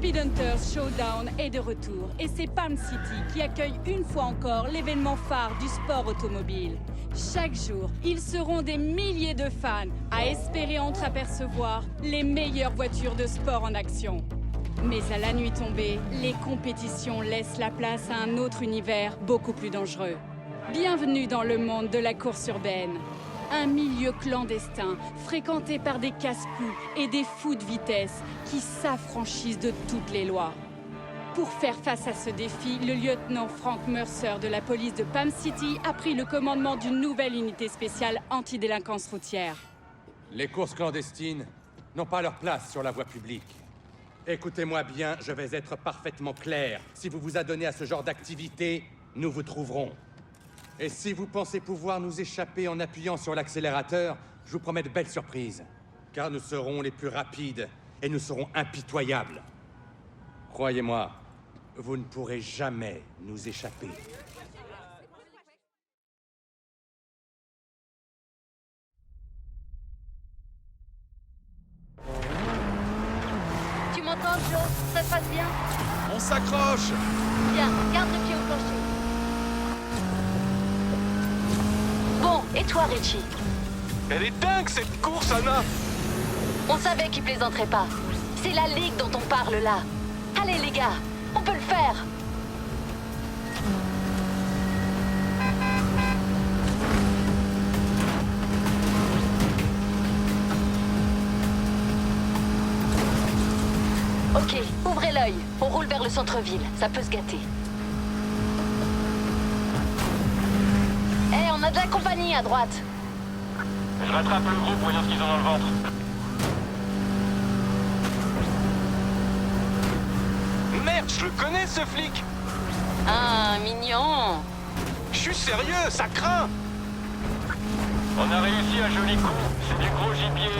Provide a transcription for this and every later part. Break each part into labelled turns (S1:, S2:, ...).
S1: Speedhunters Showdown est de retour et c'est Palm City qui accueille une fois encore l'événement phare du sport automobile. Chaque jour, ils seront des milliers de fans à espérer entreapercevoir les meilleures voitures de sport en action. Mais à la nuit tombée, les compétitions laissent la place à un autre univers beaucoup plus dangereux. Bienvenue dans le monde de la course urbaine. Un milieu clandestin, fréquenté par des casse-cou et des fous de vitesse qui s'affranchissent de toutes les lois. Pour faire face à ce défi, le lieutenant Frank Mercer de la police de Palm City a pris le commandement d'une nouvelle unité spéciale anti-délinquance routière.
S2: Les courses clandestines n'ont pas leur place sur la voie publique. Écoutez-moi bien, je vais être parfaitement clair. Si vous vous adonnez à ce genre d'activité, nous vous trouverons. Et si vous pensez pouvoir nous échapper en appuyant sur l'accélérateur, je vous promets de belles surprises. Car nous serons les plus rapides et nous serons impitoyables. Croyez-moi, vous ne pourrez jamais nous échapper.
S3: Tu m'entends, Joe? Ça se passe bien?
S4: On s'accroche!
S3: Bien, garde le pied au plancher. Bon, et toi, Richie?
S4: Elle est dingue cette course, Anna!
S3: On savait qu'il plaisanterait pas. C'est la Ligue dont on parle là. Allez, les gars, on peut le faire! Ok, ouvrez l'œil. On roule vers le centre-ville. Ça peut se gâter. Eh, on a de la compagnie à droite.
S5: Je rattrape le groupe, voyons ce qu'ils ont dans le ventre.
S4: Merde, je le connais ce flic!
S3: Ah, mignon.
S4: Je suis sérieux, ça craint!
S5: On a réussi un joli coup, c'est du gros gibier.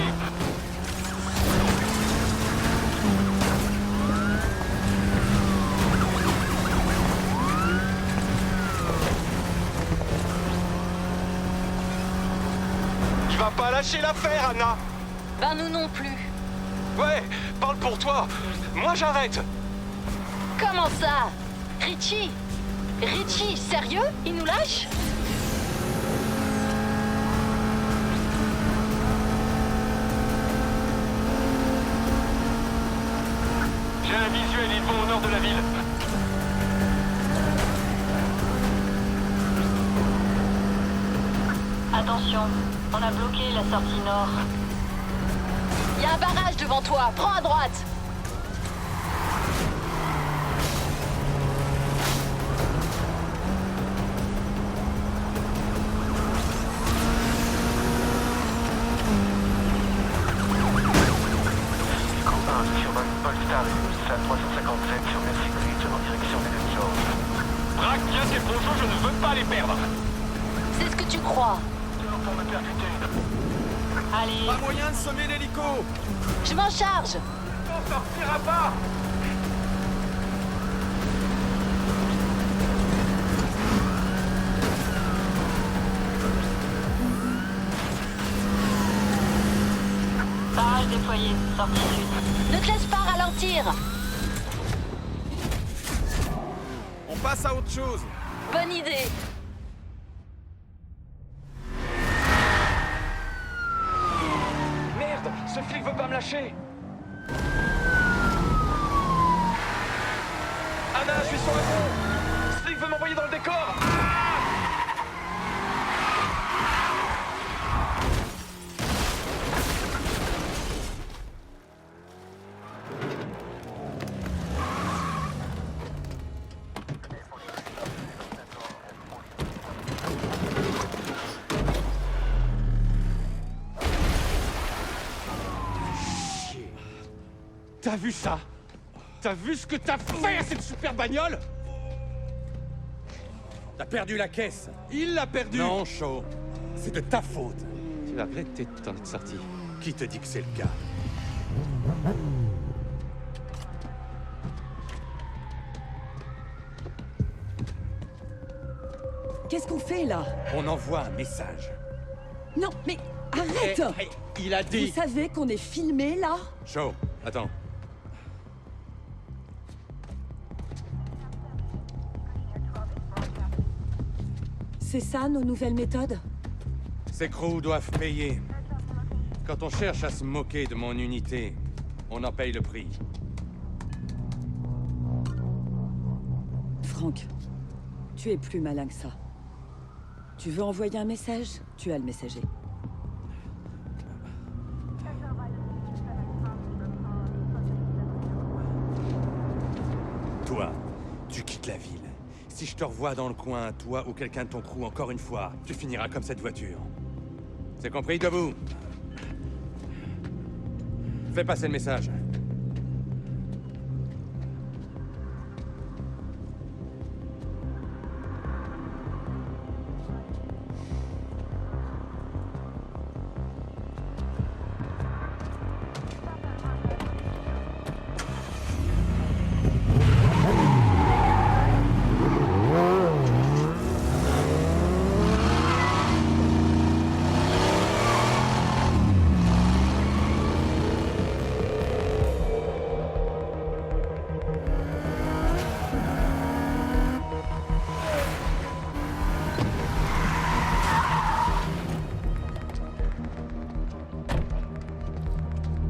S4: Il va pas lâcher l'affaire, Anna!
S3: Ben nous non plus.
S4: Ouais, parle pour toi! Moi j'arrête!
S3: Comment ça? Richie? Richie, sérieux? Il nous lâche?
S5: J'ai un visuel, ils vont au nord de la ville.
S3: Attention, on a bloqué la sortie nord. Il y a un barrage devant toi, prends à droite.
S5: Sur Polestar, salle 357 sur Merci Street en direction des George. Braque bien ces ponchos, je ne veux pas les perdre.
S3: C'est ce que tu crois.
S5: Pour me percuter.
S3: Allez,
S4: Pas moyen de semer l'hélico!
S3: je m'en charge.
S5: On sortira pas.
S3: Barrage déployé, sortie sud. Ne te laisse pas ralentir.
S4: On passe à autre chose!
S3: Bonne idée.
S5: Merde, ce flic veut pas me lâcher.
S4: Anna, je suis sur le pont! Ce flic veut m'envoyer dans le décor!
S2: T'as vu ça? T'as vu ce que t'as fait à cette super bagnole? T'as perdu la caisse.
S4: Il l'a perdu!
S2: Non, Shaw. C'est de ta faute.
S6: Tu vas regretter de t'en être sorti.
S2: Qui te dit que c'est le cas?
S7: Qu'est-ce qu'on fait là?
S2: On envoie un message.
S7: Non, mais arrête!
S2: Hey, il a
S7: Vous
S2: dit...
S7: savez qu'on est filmé là?
S2: Shaw, attends.
S7: C'est ça, nos nouvelles méthodes?
S2: Ces crews doivent payer. Quand on cherche à se moquer de mon unité, on en paye le prix.
S7: Frank, tu es plus malin que ça. Tu veux envoyer un message? Tu as le messager.
S2: Toi, tu quittes la ville. Si je te revois dans le coin, toi ou quelqu'un de ton crew encore une fois, tu finiras comme cette voiture. C'est compris, debout? Fais passer le message.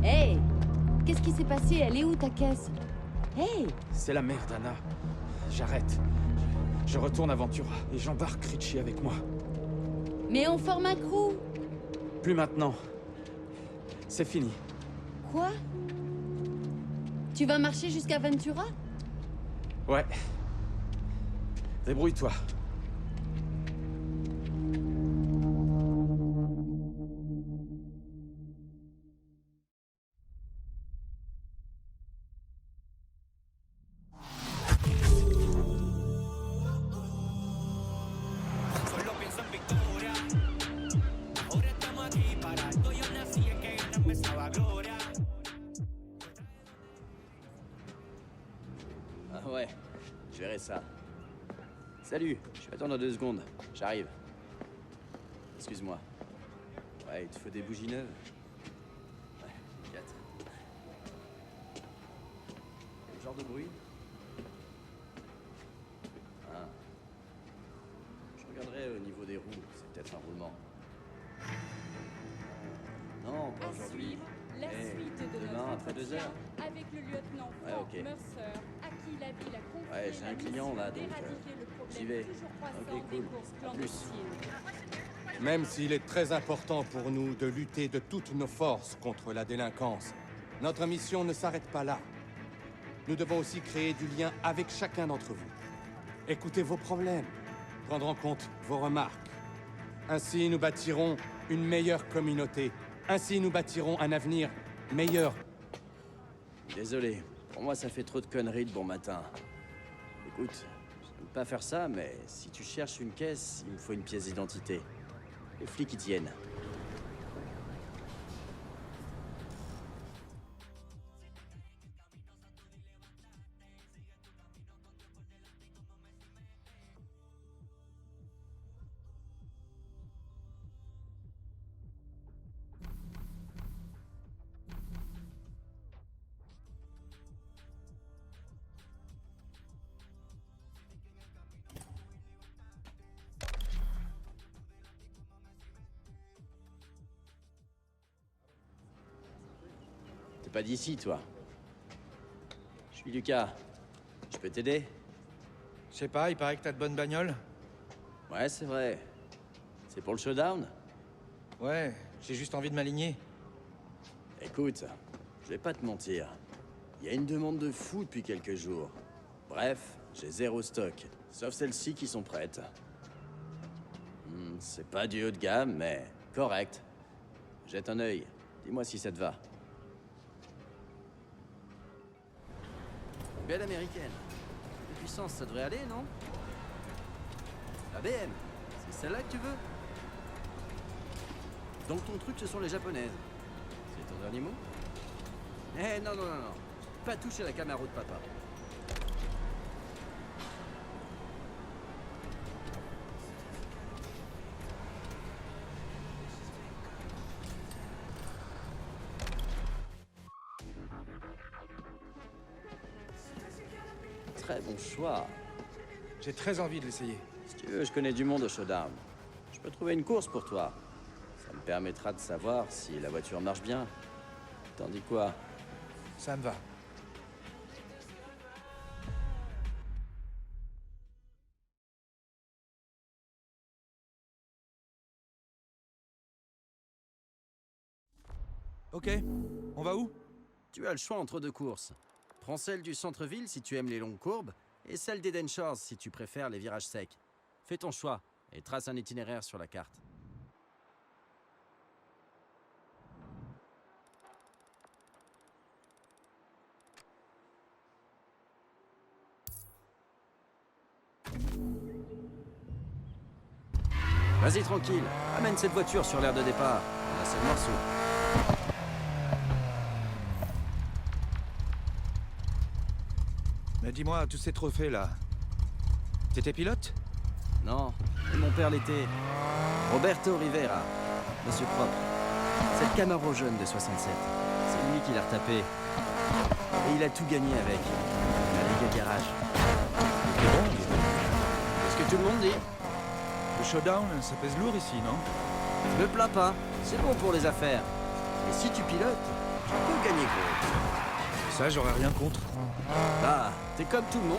S8: Hey! Qu'est-ce qui s'est passé? Elle est où ta caisse? Hey!
S4: C'est la merde, Anna. J'arrête. Je retourne à Ventura et j'embarque Richie avec moi.
S8: Mais on forme un crew!
S4: Plus maintenant. C'est fini.
S8: Quoi? Tu vas marcher jusqu'à Ventura?
S4: Ouais. Débrouille-toi.
S9: Ah ouais, je verrai ça. Salut, je vais attendre 2 secondes. J'arrive. Excuse-moi. Ouais, il te faut des bougies neuves? Ouais, 4. Quel genre de bruit? Ah. Je regarderai au niveau des roues, c'est peut-être un roulement. Non, pas aujourd'hui.
S1: La
S9: Eh,
S1: suite de
S9: demain,
S1: notre
S9: après 2
S1: entretien
S9: heures.
S1: avec le lieutenant
S9: Ouais,
S1: Frank
S9: ok.
S1: Mercer, à qui la ville a confié
S9: Ouais, j'ai un
S1: la
S9: client,
S1: mission
S9: là, donc,
S1: d'éradiquer le problème
S9: j'y vais.
S1: toujours croissant
S9: Ok,
S1: des
S9: cool.
S1: courses
S9: À plus.
S1: clandestines.
S2: Même s'il est très important pour nous de lutter de toutes nos forces contre la délinquance, notre mission ne s'arrête pas là. Nous devons aussi créer du lien avec chacun d'entre vous. Écouter vos problèmes, prendre en compte vos remarques. Ainsi, nous bâtirons une meilleure communauté. Ainsi, nous bâtirons un avenir meilleur.
S9: Désolé, pour moi ça fait trop de conneries de bon matin. Écoute, je ne peux pas faire ça, mais si tu cherches une caisse, il me faut une pièce d'identité. Les flics y tiennent. T'es pas d'ici, toi? Je suis Lucas. Je peux t'aider?
S10: Je sais pas, il paraît que t'as de bonnes bagnoles.
S9: Ouais, c'est vrai. C'est pour le showdown?
S10: Ouais, j'ai juste envie de m'aligner.
S9: Écoute, je vais pas te mentir. Il y a une demande de fou depuis quelques jours. Bref, j'ai 0 stock, sauf celles-ci qui sont prêtes. C'est pas du haut de gamme, mais correct. Jette un œil. Dis-moi si ça te va. Belle américaine. De puissance, ça devrait aller, non? La BM. C'est celle-là que tu veux? Donc ton truc, ce sont les japonaises. C'est ton dernier mot? Eh non, non, non, non. Pas toucher la Camaro de papa. Très bon choix.
S10: J'ai très envie de l'essayer.
S9: Si tu veux, je connais du monde au showdown. Je peux trouver une course pour toi. Ça me permettra de savoir si la voiture marche bien. T'en dis quoi?
S10: Ça me va. Ok, on va où?
S9: Tu as le choix entre 2 courses. Prends celle du centre-ville si tu aimes les longues courbes, et celle d'Eden Shores si tu préfères les virages secs. Fais ton choix, et trace un itinéraire sur la carte. Vas-y tranquille, amène cette voiture sur l'aire de départ. Là, c'est le morceau.
S10: Mais dis-moi, tous ces trophées là. T'étais pilote?
S9: Non, mais mon père l'était. Roberto Rivera, monsieur propre. C'est le Camaro jaune de 67. C'est lui qui l'a retapé. Et il a tout gagné avec. La Ligue Garage.
S10: T'es bon?
S9: C'est ce que tout le monde dit.
S10: Le showdown, ça pèse lourd ici, non?
S9: Je me plains pas, c'est bon pour les affaires. Mais si tu pilotes, tu peux gagner gros.
S10: Ça, j'aurais rien contre.
S9: Bah, t'es comme tout le monde.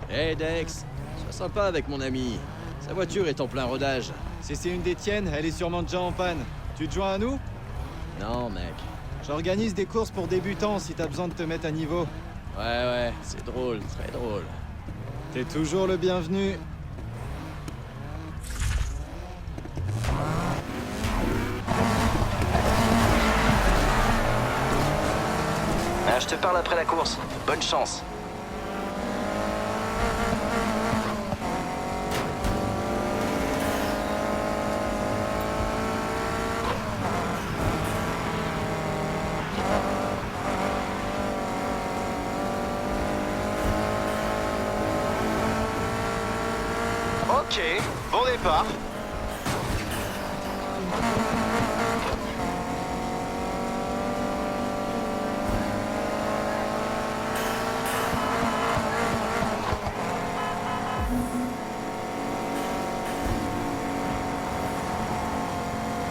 S9: Hey Dex, sois sympa avec mon ami. Sa voiture est en plein rodage.
S4: Si c'est une des tiennes, elle est sûrement déjà en panne. Tu te joins à nous?
S9: Non, mec.
S4: J'organise des courses pour débutants si t'as besoin de te mettre à niveau.
S9: Ouais, c'est drôle, très drôle.
S4: T'es toujours le bienvenu.
S9: Ah, je te parle après la course. Bonne chance.
S5: Ok, bon départ.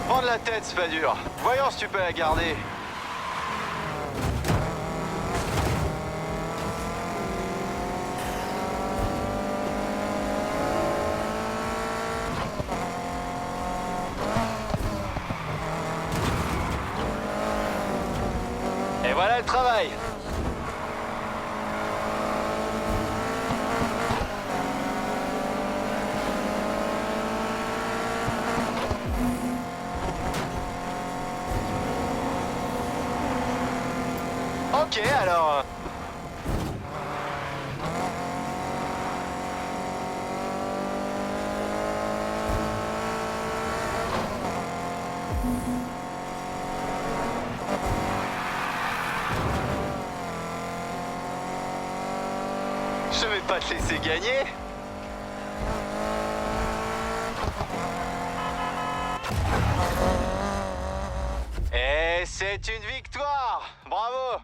S5: Prendre la tête, c'est pas dur. Voyons si tu peux la garder. Et voilà le travail. Ok, alors... Je vais pas te laisser gagner. Et c'est une victoire. Bravo.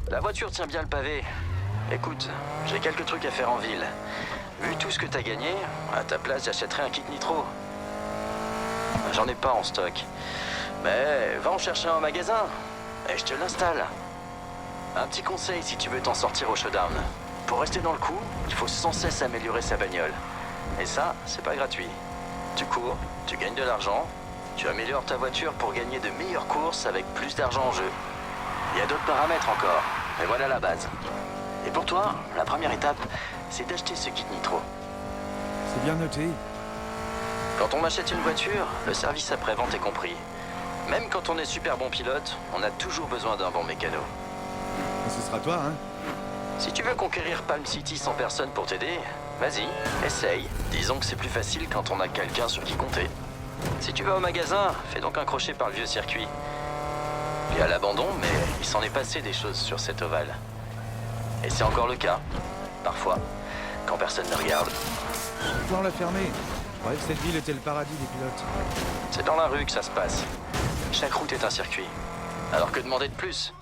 S9: La voiture tient bien le pavé. Écoute, j'ai quelques trucs à faire en ville. Vu tout ce que t'as gagné, à ta place, j'achèterais un kit nitro. J'en ai pas en stock. Mais va en chercher un en magasin, et je te l'installe. Un petit conseil si tu veux t'en sortir au showdown. Pour rester dans le coup, il faut sans cesse améliorer sa bagnole. Et ça, c'est pas gratuit. Tu cours, tu gagnes de l'argent, tu améliores ta voiture pour gagner de meilleures courses avec plus d'argent en jeu. Il y a d'autres paramètres encore, mais voilà la base. Et pour toi, la première étape, c'est d'acheter ce kit Nitro.
S10: C'est bien noté.
S9: Quand on achète une voiture, le service après-vente est compris. Même quand on est super bon pilote, on a toujours besoin d'un bon mécano.
S10: Et ce sera toi, hein?
S9: Si tu veux conquérir Palm City sans personne pour t'aider, vas-y, essaye. Disons que c'est plus facile quand on a quelqu'un sur qui compter. Si tu vas au magasin, fais donc un crochet par le vieux circuit. Il y a l'abandon, mais il s'en est passé des choses sur cet ovale. Et c'est encore le cas, parfois, quand personne ne regarde.
S10: Pourquoi on l'a fermé? Je croyais que cette ville était le paradis des pilotes.
S9: C'est dans la rue que ça se passe. Chaque route est un circuit. Alors que demander de plus?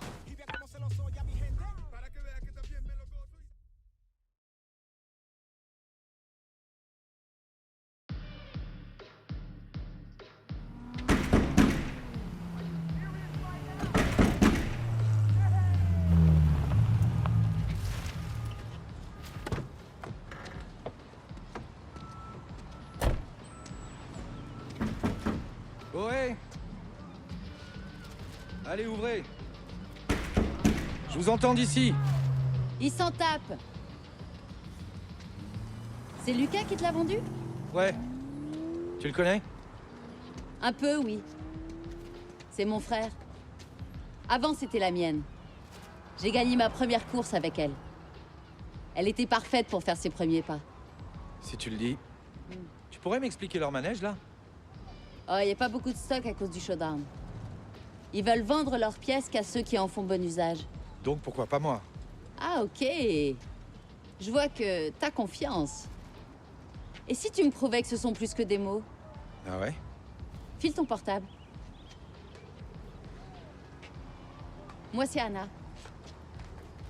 S10: Ouais. Allez, ouvrez. Je vous entends d'ici.
S8: Il s'en tape. C'est Lucas qui te l'a vendu?
S10: Ouais. Tu le connais?
S8: Un peu, oui. C'est mon frère. Avant, c'était la mienne. J'ai gagné ma première course avec elle. Elle était parfaite pour faire ses premiers pas.
S10: Si tu le dis. Tu pourrais m'expliquer leur manège, là?
S8: Oh, il n'y a pas beaucoup de stock à cause du showdown. Ils veulent vendre leurs pièces qu'à ceux qui en font bon usage.
S10: Donc pourquoi pas moi?
S8: Ah, ok. Je vois que t'as confiance. Et si tu me prouvais que ce sont plus que des mots?
S10: Ah ouais?
S8: File ton portable. Moi, c'est Anna.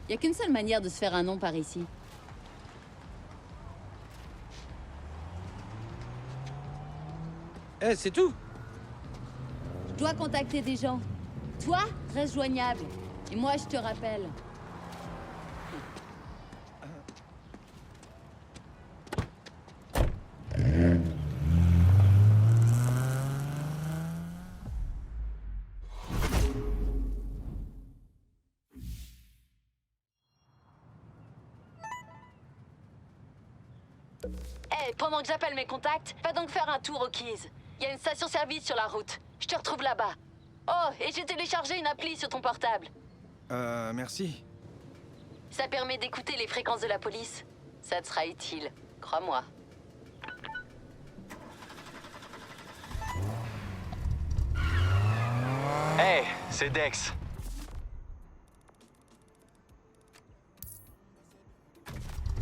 S8: Il n'y a qu'une seule manière de se faire un nom par ici.
S10: Eh, c'est tout?
S8: Je dois contacter des gens. Toi, reste joignable. Et moi, je te rappelle.
S3: Hey, pendant que j'appelle mes contacts, va donc faire un tour au Keys. Il y a une station-service sur la route. Je te retrouve là-bas. Oh, et j'ai téléchargé une appli sur ton portable.
S10: Merci.
S3: Ça permet d'écouter les fréquences de la police. Ça te sera utile, crois-moi.
S5: Hey, c'est Dex.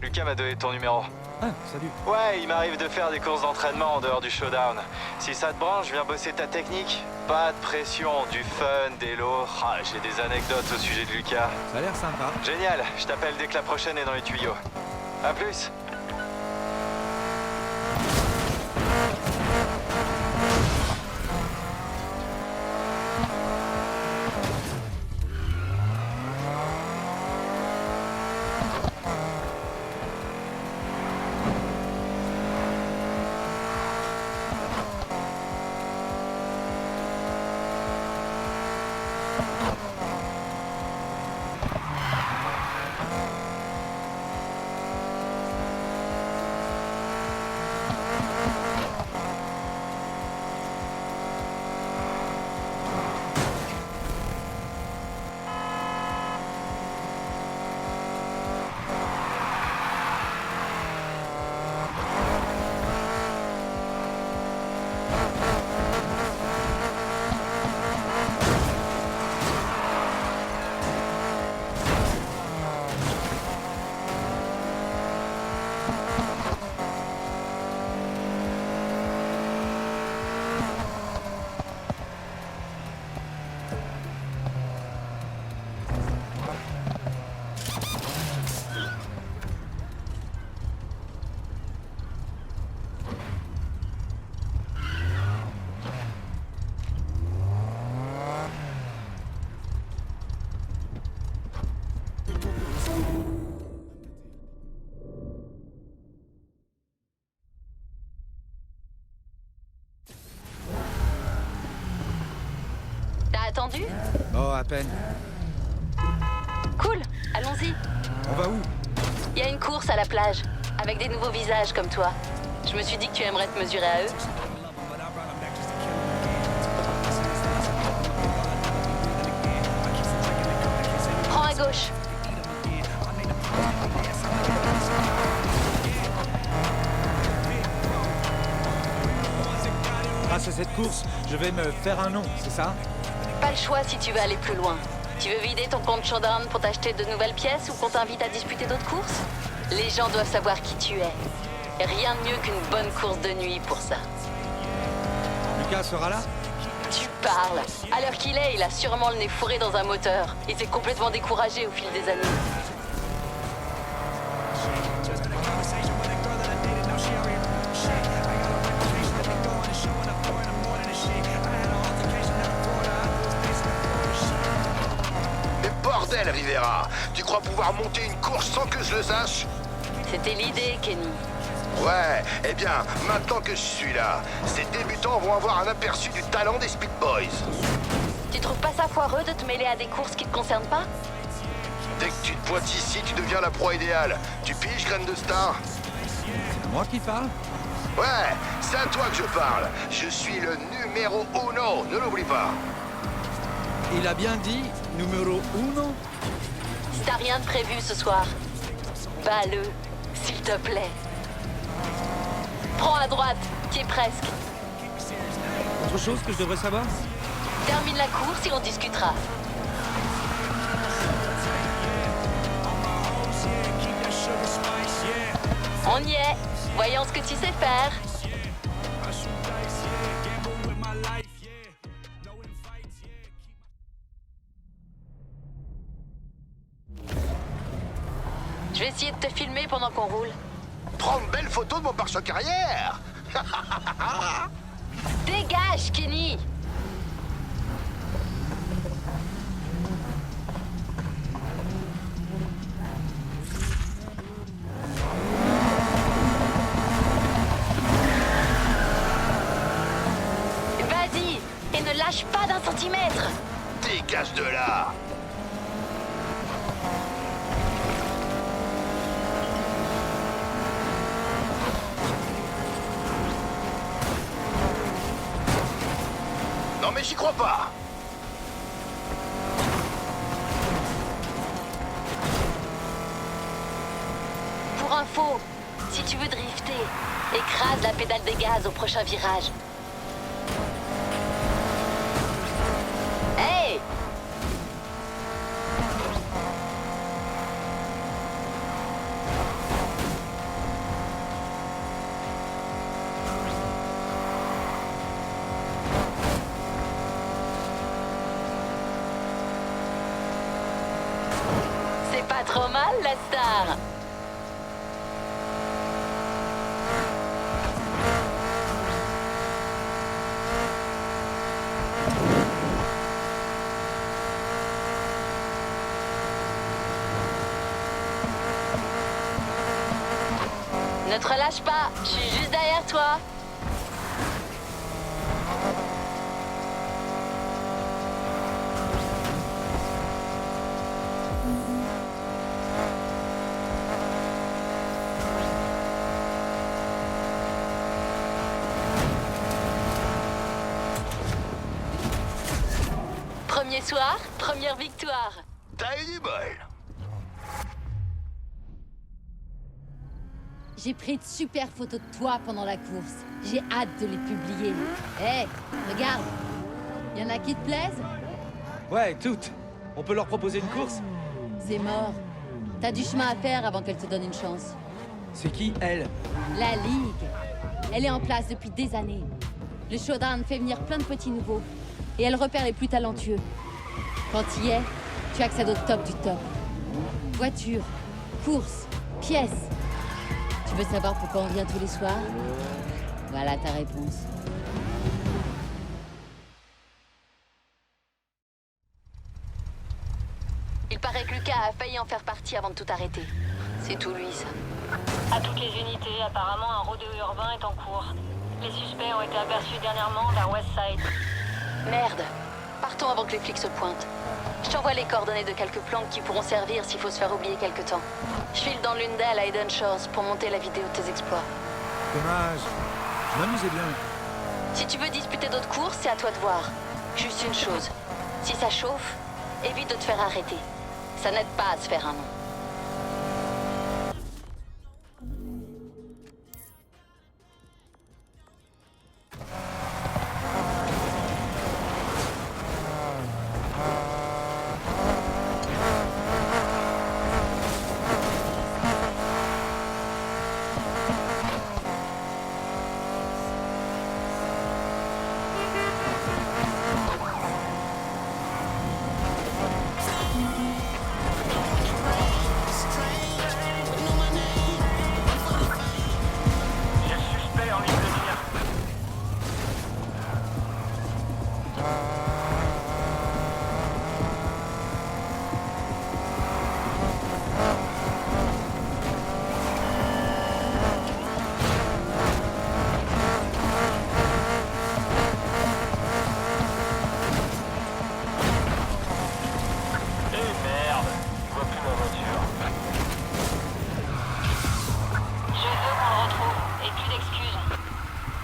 S5: Lucas m'a donné ton numéro.
S10: Ah, salut.
S5: Ouais, il m'arrive de faire des courses d'entraînement en dehors du showdown. Si ça te branche, viens bosser ta technique. Pas de pression, du fun, des lots. Ah, j'ai des anecdotes au sujet de Lucas.
S10: Ça a l'air sympa.
S5: Génial, je t'appelle dès que la prochaine est dans les tuyaux. À plus.
S3: attendu?
S10: Oh, à peine.
S3: Cool, allons-y.
S10: On va où?
S3: Il y a une course à la plage, avec des nouveaux visages comme toi. Je me suis dit que tu aimerais te mesurer à eux. Prends à gauche.
S10: Grâce à cette course, je vais me faire un nom, c'est ça?
S3: Pas le choix si tu veux aller plus loin. Tu veux vider ton compte Showdown pour t'acheter de nouvelles pièces ou qu'on t'invite à disputer d'autres courses? Les gens doivent savoir qui tu es. Rien de mieux qu'une bonne course de nuit pour ça.
S10: Lucas sera là?
S3: Tu parles. À l'heure qu'il est, il a sûrement le nez fourré dans un moteur. Il s'est complètement découragé au fil des années.
S11: Mais bordel, Rivera! Tu crois pouvoir monter une course sans que je le sache?
S3: C'était l'idée, Kenny.
S11: Ouais, eh bien, maintenant que je suis là, ces débutants vont avoir un aperçu du talent des Speed Boys.
S3: Tu trouves pas ça foireux de te mêler à des courses qui te concernent pas?
S11: Dès que tu te pointes ici, tu deviens la proie idéale. Tu piges, graine de star?
S10: C'est moi qui parle?
S11: Ouais, c'est à toi que je parle. Je suis le numéro uno, ne l'oublie pas.
S10: Il a bien dit numéro uno?
S3: Si t'as rien de prévu ce soir, bats-le, s'il te plaît. Prends à droite, t'y es presque.
S10: Autre chose que je devrais savoir?
S3: Termine la course et on discutera. On y est. Voyons ce que tu sais faire. Je vais essayer de te filmer pendant qu'on roule.
S11: Prends une belle photo de mon pare-choc arrière.
S3: Dégage, Kenny! Vas-y, et ne lâche pas d'un centimètre!
S11: Dégage de là. Non mais j'y crois pas.
S3: Pour info, si tu veux drifter, écrase la pédale des gaz au prochain virage. Hey! C'est pas trop mal, la star! Ne te relâche pas, je suis juste derrière toi. Premier soir, première victoire.
S11: T'as eu du bol.
S8: J'ai pris de super photos de toi pendant la course. J'ai hâte de les publier. Hé, regarde. Y en a qui te plaisent?
S10: Ouais, toutes. On peut leur proposer une course?
S8: C'est mort. T'as du chemin à faire avant qu'elle te donne une chance.
S10: C'est qui, elle?
S8: La Ligue. Elle est en place depuis des années. Le Showdown fait venir plein de petits nouveaux. Et elle repère les plus talentueux. Quand y es, tu accèdes au top du top. Voiture, course, pièces. Tu veux savoir pourquoi on vient tous les soirs? Voilà ta réponse.
S3: Il paraît que Lucas a failli en faire partie avant de tout arrêter. C'est tout lui, ça.
S12: À toutes les unités, apparemment un rodéo urbain est en cours. Les suspects ont été aperçus dernièrement vers Westside.
S3: Merde. Partons avant que les flics se pointent. Je t'envoie les coordonnées de quelques planques qui pourront servir s'il faut se faire oublier quelque temps. Je file dans l'une d'elles à Eden Shores pour monter la vidéo de tes exploits.
S10: Dommage. Je m'amusais bien.
S3: Si tu veux disputer d'autres courses, c'est à toi de voir. Juste une chose. Si ça chauffe, évite de te faire arrêter. Ça n'aide pas à se faire un nom.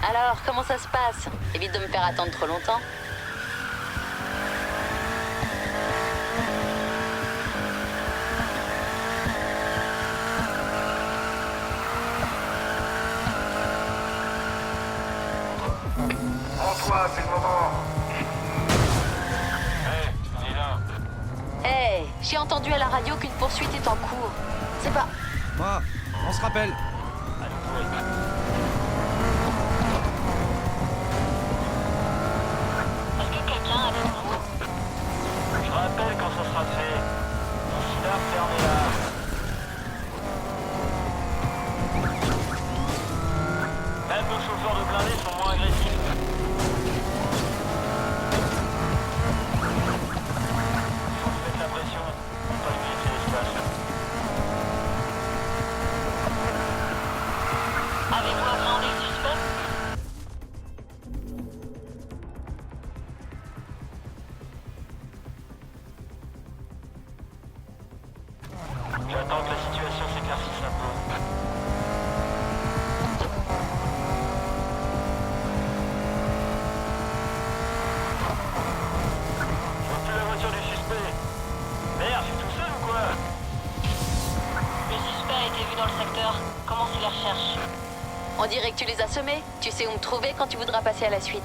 S3: Alors, comment ça se passe? Évite de me faire attendre trop longtemps.
S11: Prends-toi, c'est le moment.
S3: Hey, j'ai entendu à la radio qu'une poursuite est en cours. C'est pas...
S10: Moi, on se rappelle.
S12: Est-ce que quelqu'un a des nouveaux?
S5: Je rappelle quand ça sera fait. D'ici là, fermez-la. Même nos chauffeurs de blindés sont moins agressifs. Faut mettre la pression, pas lui laisser l'espace.
S12: Avez-vous appréhendé le suspect?
S5: J'attends que la situation s'éclaircisse un peu. Je vois plus la voiture du suspect. Merde, je suis tout seul ou quoi?
S12: Le suspect a été vu dans le secteur. Commencez les recherches.
S3: On dirait que tu les as semés. Tu sais où me trouver quand tu voudras passer à la suite.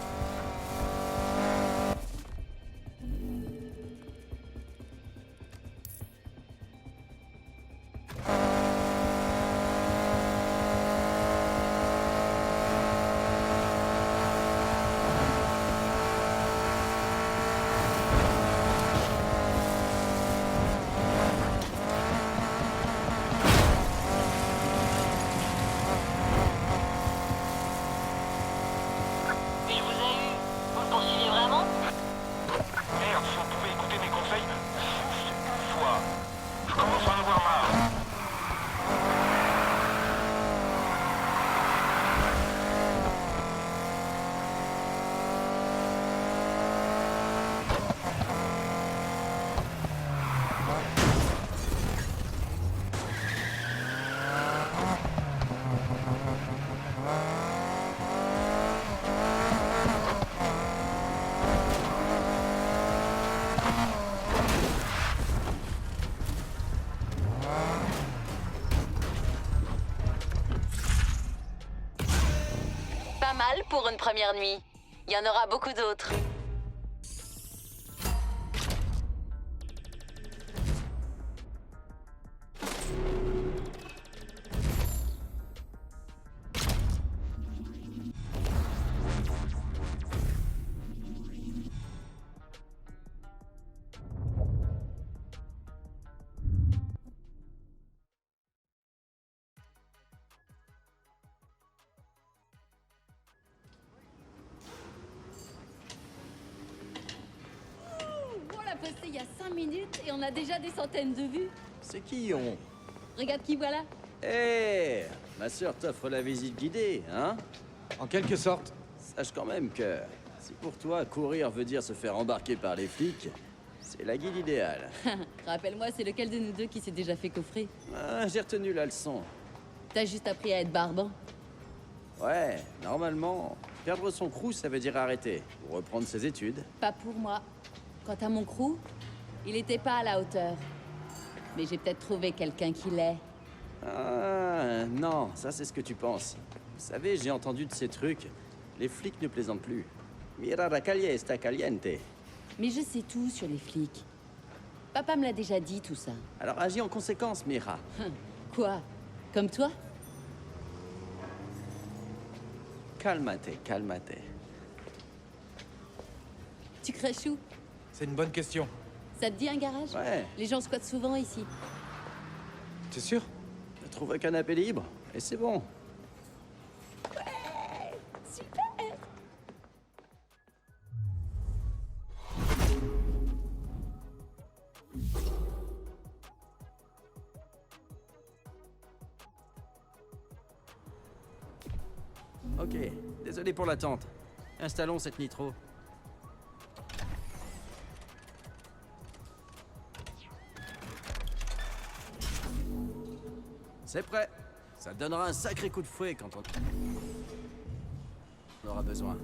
S12: Il vous a eu. Vous le poursuivez vraiment?
S5: Merde, si on pouvait écouter mes conseils, juste une fois. Je commence à en avoir marre.
S3: Pas mal pour une première nuit. Il y en aura beaucoup d'autres.
S8: On l'a posté il y a 5 minutes et on a déjà des centaines de vues.
S9: C'est qui, on?
S8: Regarde qui voilà.
S9: Eh, ma sœur t'offre la visite guidée, hein?
S4: En quelque sorte.
S9: Sache quand même que Si pour toi, courir veut dire se faire embarquer par les flics, c'est la guide idéale.
S8: Rappelle-moi, c'est lequel de nous deux qui s'est déjà fait coffrer?
S9: Ah, j'ai retenu la leçon.
S8: T'as juste appris à être barbant.
S9: Ouais, normalement, perdre son crew, ça veut dire arrêter, ou reprendre ses études.
S8: Pas pour moi. Quant à mon crew, il était pas à la hauteur. Mais j'ai peut-être trouvé quelqu'un qui l'est.
S9: Ah, non, ça c'est ce que tu penses. Vous savez, j'ai entendu de ces trucs. Les flics ne plaisantent plus. Mira la calle está caliente.
S8: Mais je sais tout sur les flics. Papa me l'a déjà dit, tout ça.
S9: Alors agis en conséquence, Mira.
S8: Quoi? Comme toi?
S9: Calmate, calmate.
S8: Tu craches où?
S10: C'est une bonne question.
S8: Ça te dit un garage?
S9: Ouais.
S8: Les gens squattent souvent ici.
S10: T'es sûr?
S9: Je trouve un canapé libre, et c'est bon.
S8: Super!
S9: Ok, désolé pour l'attente. Installons cette nitro. C'est prêt. Ça te donnera un sacré coup de fouet quand on aura besoin.